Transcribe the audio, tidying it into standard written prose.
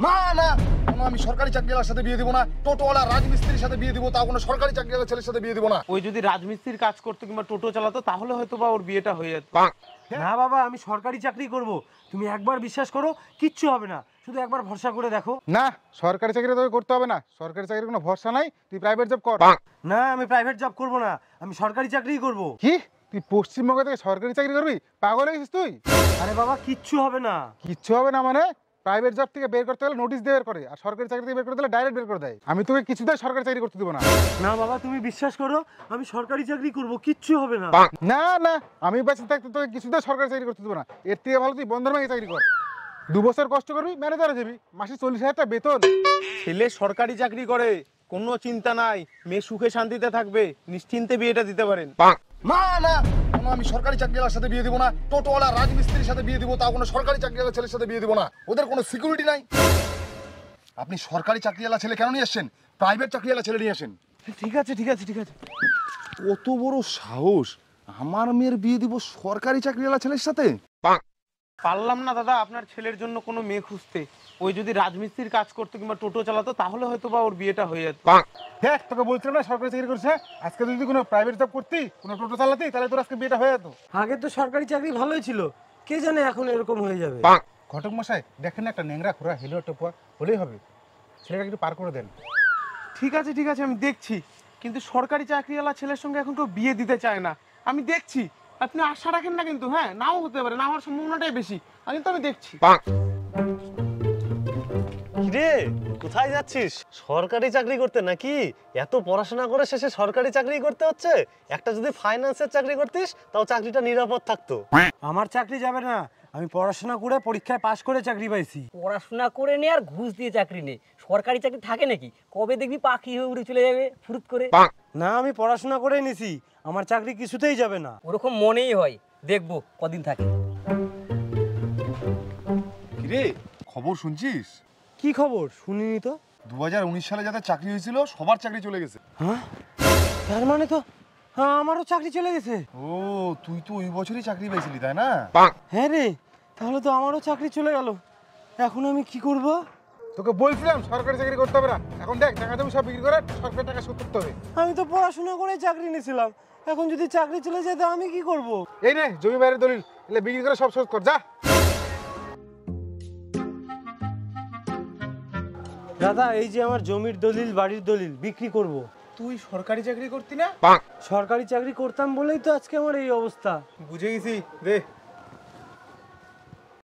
না না, কোনো আমি সরকারি চাকরিওয়ালার সাথে বিয়ে দিব না। টোটোওয়ালা রাজমিস্ত্রির সাথে বিয়ে দিব, তাও কোনো সরকারি চাকরিওয়ালা ছেলের সাথে বিয়ে দিব না। ওই যদি রাজমিস্ত্রির কাজ করতো কিংবা টোটো চালাতো তাহলে হয়তো বা ওর বিয়েটা হয়ে যেত। না বাবা, আমি সরকারি চাকরি করব। তুমি একবার বিশ্বাস করো, কিচ্ছু হবে না, শুধু একবার ভরসা করে দেখো। না, সরকারি চাকরি তোকে করতে হবে না। সরকারি চাকরির কোনো ভরসা নাই, তুই প্রাইভেট জব কর। না, আমি প্রাইভেট জব করব না, আমি সরকারি চাকরিই করব। কি তুই পশ্চিমবঙ্গ থেকে সরকারি চাকরি করবি? পাগল হয়ে গেছিস তুই? আরে বাবা, কিচ্ছু হবে না। কিচ্ছু হবে না মানে? প্রাইভেট জব থেকে বের করতে গেলে নোটিশ দিয়ে বের করে, আর সরকারি চাকরি থেকে বের করতে গেলে ডাইরেক্ট বের করে দেয়। আমি তোকে কিছুতেই সরকারি চাকরি করতে দেবো না। না বাবা, তুমি বিশ্বাস করো, আমি সরকারি চাকরি করব, কিচ্ছু হবে না। না না, আমি বেঁচে থাকতে তোকে কিছুতেই সরকারি চাকরি করতে দেবো না। এর থেকে ভালো তুই বন্ধন ব্যাংকে চাকরি কর। 2 বছর কষ্ট করবি, ম্যানেজার হয়ে যাবি, মাসে 40,000 টাকা বেতন। ছেলে সরকারি চাকরি করে, কোনো চিন্তা নাই, মেয়ে সুখে শান্তিতে থাকবে, নিশ্চিন্তে বিয়েটা দিতে পারেন। না না, কোনো আমি সরকারি চাকরিওয়ালার সাথে বিয়ে দিব না। টোটোওয়ালা রাজমিস্ত্রির সাথে বিয়ে দিব, তাও কোনো সরকারি চাকরিওয়ালা ছেলের সাথে বিয়ে দিব না। ওদের কোনো সিকিউরিটি নাই। আপনি সরকারি চাকরিওয়ালা ছেলে কেন নিয়ে আসছেন? প্রাইভেট চাকরিওয়ালা ছেলে নিয়ে আসেন। ঠিক আছে ঠিক আছে ঠিক আছে। কত বড় সাহস, আমার মেয়ের বিয়ে দিব সরকারি চাকরিওয়ালা ছেলের সাথে? পারলাম না দাদা আপনার ছেলের জন্য কোনো মেয়ে খুঁজতে। ওই যদি রাজমিস্ত্রির কাজ করতো কিংবা টোটো চালাতো তাহলে হয়তো বা ওর বিয়েটা হয়ে যেত। দেখ, তোকে বলছিলাম না সরকারি চাকরি করছে। আজকে যদি কোনো প্রাইভেট জব করতি, কোনো টোটো চালাতি, তাহলে তোর আজকে বিয়েটা হয়ে যেত। আগে তো সরকারি চাকরি ভালোই ছিল, কে জানে এখন এরকম হয়ে যাবে। ঘটক মশাই, দেখেন না একটা ন্যাংরা খোরা হেলিও টোপা হলেই হবে। ছেলেটা একটু পার করে দেন। ঠিক আছে ঠিক আছে, আমি দেখছি, কিন্তু সরকারি চাকরিওয়ালা ছেলের সঙ্গে এখন কেউ বিয়ে দিতে চায় না। আমি দেখছি, আপনি আশা রাখেন না কিন্তু। হ্যাঁ, নাও হতে পারে, না হওয়ার সম্ভাবনাটাই বেশি, কিন্তু আমি দেখছি। রে, কোথায় যাচ্ছিস? সরকারি চাকরি করতে নাকি? এত পড়াশোনা করে শেষে সরকারি চাকরি করতে হচ্ছে। একটা যদি ফাইন্যান্সের চাকরি করতিস তাও চাকরিটা নিরাপদ থাকতো। আমার চাকরি যাবে না, আমি পড়াশোনা করে পরীক্ষায় পাশ করে চাকরি পাইছি। পড়াশোনা করে নে আর ঘুষ দিয়ে চাকরি নে, সরকারি চাকরি থাকে নাকি? কবে দেখবি পাখি হয়ে উড়ে চলে যাবে ফুরুত করে। না, আমি পড়াশোনা করেই নিছি, আমার চাকরি কিছুতেই যাবে না। ওরকম মনেই হয়, দেখবো কদিন থাকে। কিরে, খবর শুনছিস? কি খবর? শুনিনি তো। 2019 সালে যাদের চাকরি হয়েছিল সবার চাকরি চলে গেছে। হ্যাঁ, তার মানে তো হ্যাঁ আমারও চাকরি চলে গেছে। ও, তুই তো ওই বছরই চাকরি পেয়েছিলি তাই না? হ্যাঁ রে, তাহলে তো আমারও চাকরি চলে গেল। এখন আমি কি করব? তোকে বলছিলাম সরকারি চাকরি করতে হবে না। এখন দেখ, টাকা জমি সব বিক্রি করে সরকারি টাকা শোধ করতে হবে। আমি তো পড়াশোনা করে চাকরি নিয়েছিলাম, এখন যদি চাকরি চলে যায় তো আমি কি করব? এই নে জমি বাইরের দলিল, এলে বিক্রি করে সব শোধ কর, যা। দাদা, এই যে আমার জমির দলিল, বাড়ির দলিল বিক্রি করব। তুই সরকারি চাকরি করতি না? সরকারি চাকরি করতাম বলেই তো আজকে আমার এই অবস্থা। বুঝে গেছি, দে।